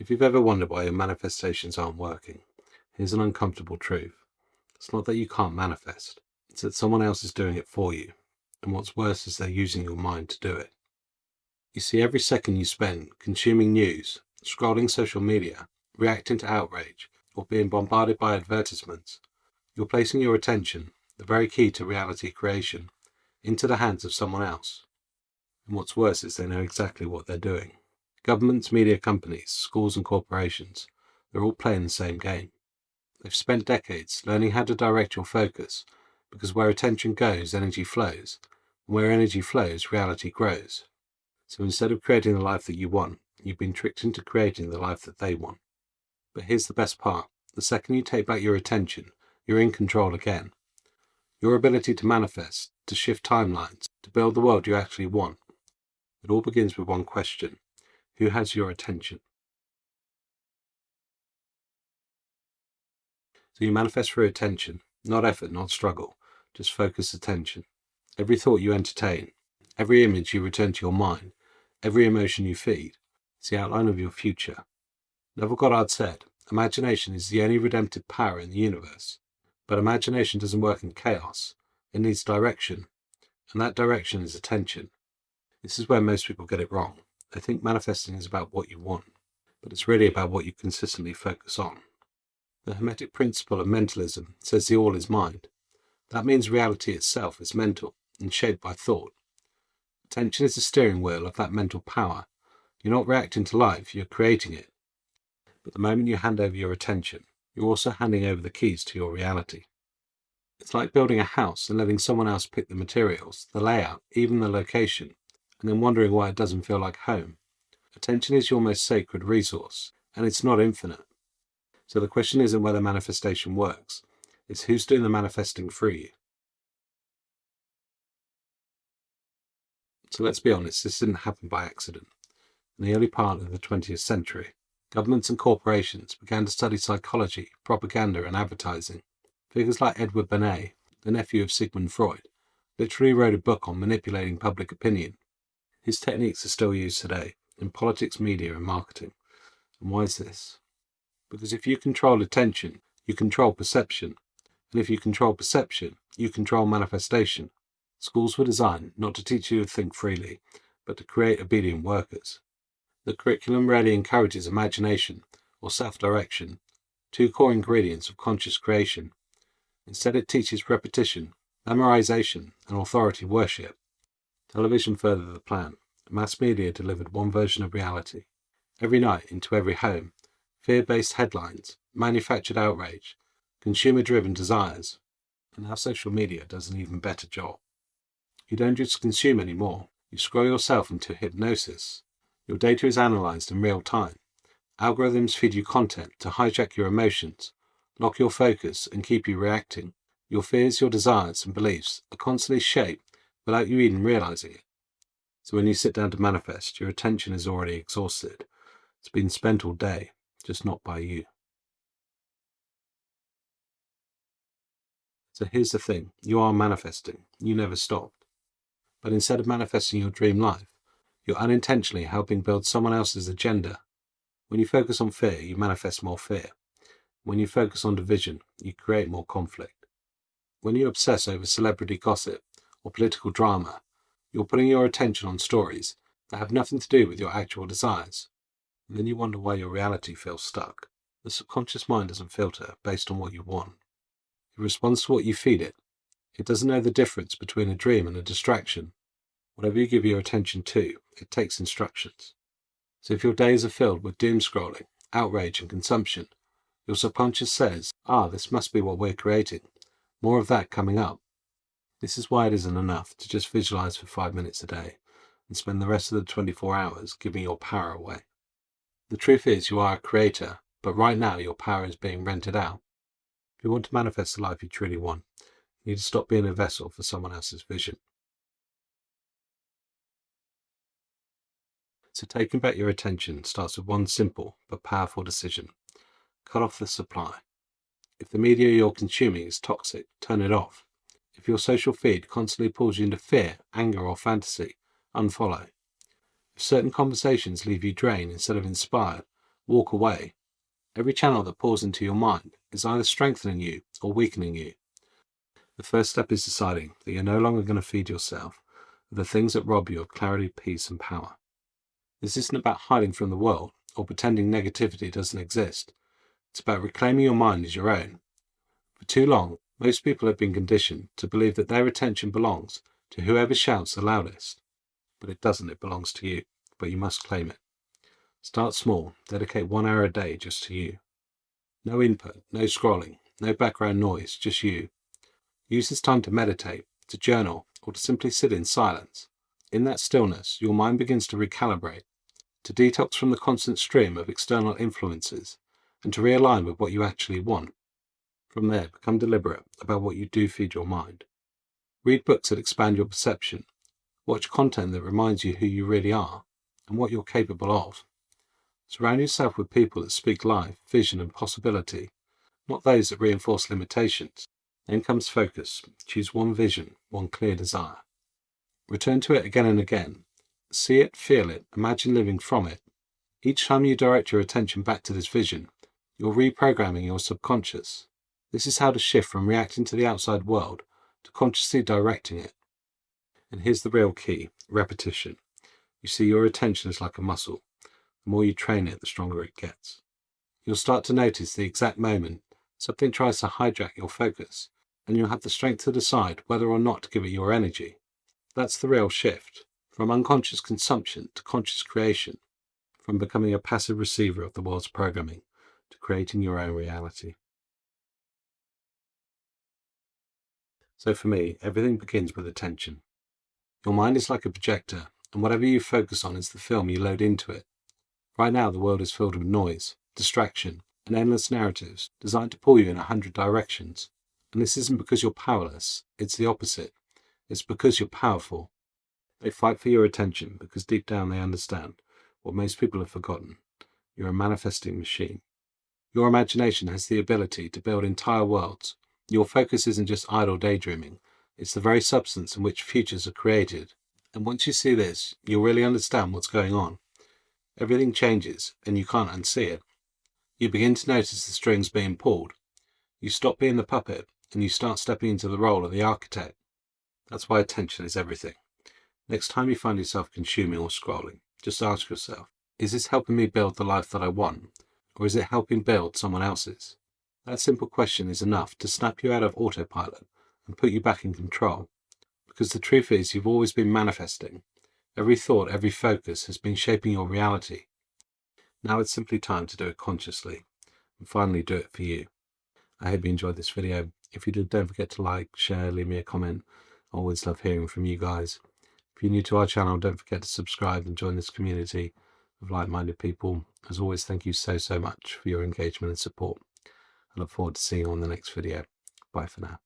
If you've ever wondered why your manifestations aren't working, here's an uncomfortable truth. It's not that you can't manifest, it's that someone else is doing it for you, and what's worse is they're using your mind to do it. You see, every second you spend consuming news, scrolling social media, reacting to outrage, or being bombarded by advertisements, you're placing your attention, the very key to reality creation, into the hands of someone else. And what's worse is they know exactly what they're doing. Governments, media companies, schools and corporations, they're all playing the same game. They've spent decades learning how to direct your focus, because where attention goes, energy flows, and where energy flows, reality grows. So instead of creating the life that you want, you've been tricked into creating the life that they want. But here's the best part. The second you take back your attention, you're in control again. Your ability to manifest, to shift timelines, to build the world you actually want. It all begins with one question. Who has your attention? So you manifest through attention, not effort, not struggle, just focused attention. Every thought you entertain, every image you return to your mind, every emotion you feed, is the outline of your future. Neville Goddard said, imagination is the only redemptive power in the universe. But imagination doesn't work in chaos. It needs direction, and that direction is attention. This is where most people get it wrong. They think manifesting is about what you want, but it's really about what you consistently focus on. The Hermetic Principle of Mentalism says the all is mind. That means reality itself is mental and shaped by thought. Attention is the steering wheel of that mental power. You're not reacting to life, you're creating it. But the moment you hand over your attention, you're also handing over the keys to your reality. It's like building a house and letting someone else pick the materials, the layout, even the location, and then wondering why it doesn't feel like home. Attention is your most sacred resource, and it's not infinite. So the question isn't whether manifestation works, it's who's doing the manifesting through you. So let's be honest, this didn't happen by accident. In the early part of the 20th century, governments and corporations began to study psychology, propaganda and advertising. Figures like Edward Bernays, the nephew of Sigmund Freud, literally wrote a book on manipulating public opinion. His techniques are still used today in politics, media and marketing. And why is this? Because if you control attention, you control perception. And if you control perception, you control manifestation. Schools were designed not to teach you to think freely, but to create obedient workers. The curriculum rarely encourages imagination or self-direction, two core ingredients of conscious creation. Instead, it teaches repetition, memorization, and authority worship. Television furthered the plan. Mass media delivered one version of reality. Every night, into every home, fear-based headlines, manufactured outrage, consumer-driven desires. And now social media does an even better job. You don't just consume anymore, you scroll yourself into hypnosis. Your data is analysed in real time. Algorithms feed you content to hijack your emotions, lock your focus and keep you reacting. Your fears, your desires and beliefs are constantly shaped without you even realising it. So when you sit down to manifest, your attention is already exhausted. It's been spent all day, just not by you. So here's the thing, you are manifesting, you never stopped. But instead of manifesting your dream life, you're unintentionally helping build someone else's agenda. When you focus on fear, you manifest more fear. When you focus on division, you create more conflict. When you obsess over celebrity gossip or political drama, you're putting your attention on stories that have nothing to do with your actual desires. And then you wonder why your reality feels stuck. The subconscious mind doesn't filter based on what you want. It responds to what you feed it. It doesn't know the difference between a dream and a distraction. Whatever you give your attention to, it takes instructions. So if your days are filled with doom scrolling, outrage and consumption, your subconscious says, this must be what we're creating. More of that coming up. This is why it isn't enough to just visualize for 5 minutes a day and spend the rest of the 24 hours giving your power away. The truth is you are a creator, but right now your power is being rented out. If you want to manifest the life you truly want, you need to stop being a vessel for someone else's vision. So taking back your attention starts with one simple but powerful decision. Cut off the supply. If the media you're consuming is toxic, turn it off. If your social feed constantly pulls you into fear, anger or fantasy, unfollow. If certain conversations leave you drained instead of inspired, walk away. Every channel that pours into your mind is either strengthening you or weakening you. The first step is deciding that you're no longer going to feed yourself with the things that rob you of clarity, peace, and power. This isn't about hiding from the world or pretending negativity doesn't exist. It's about reclaiming your mind as your own. For too long, most people have been conditioned to believe that their attention belongs to whoever shouts the loudest. But it doesn't, it belongs to you, but you must claim it. Start small, dedicate 1 hour a day just to you. No input, no scrolling, no background noise, just you. Use this time to meditate, to journal, or to simply sit in silence. In that stillness, your mind begins to recalibrate, to detox from the constant stream of external influences, and to realign with what you actually want. From there, become deliberate about what you do feed your mind. Read books that expand your perception. Watch content that reminds you who you really are and what you're capable of. Surround yourself with people that speak life, vision, and possibility, not those that reinforce limitations. Then comes focus. Choose one vision, one clear desire. Return to it again and again. See it, feel it, imagine living from it. Each time you direct your attention back to this vision, you're reprogramming your subconscious. This is how to shift from reacting to the outside world to consciously directing it. And here's the real key: repetition. You see, your attention is like a muscle. The more you train it, the stronger it gets. You'll start to notice the exact moment something tries to hijack your focus, and you'll have the strength to decide whether or not to give it your energy. That's the real shift, from unconscious consumption to conscious creation, from becoming a passive receiver of the world's programming to creating your own reality. So for me, everything begins with attention. Your mind is like a projector, and whatever you focus on is the film you load into it. Right now, the world is filled with noise, distraction, and endless narratives designed to pull you in 100 directions. And this isn't because you're powerless, it's the opposite. It's because you're powerful. They fight for your attention because deep down they understand what most people have forgotten. You're a manifesting machine. Your imagination has the ability to build entire worlds. Your focus isn't just idle daydreaming, it's the very substance in which futures are created. And once you see this, you'll really understand what's going on. Everything changes, and you can't unsee it. You begin to notice the strings being pulled. You stop being the puppet, and you start stepping into the role of the architect. That's why attention is everything. Next time you find yourself consuming or scrolling, just ask yourself, is this helping me build the life that I want, or is it helping build someone else's? That simple question is enough to snap you out of autopilot and put you back in control. Because the truth is, you've always been manifesting. Every thought, every focus has been shaping your reality. Now it's simply time to do it consciously and finally do it for you. I hope you enjoyed this video. If you did, don't forget to like, share, leave me a comment. I always love hearing from you guys. If you're new to our channel, don't forget to subscribe and join this community of like-minded people. As always, thank you so much for your engagement and support. I look forward to seeing you on the next video. Bye for now.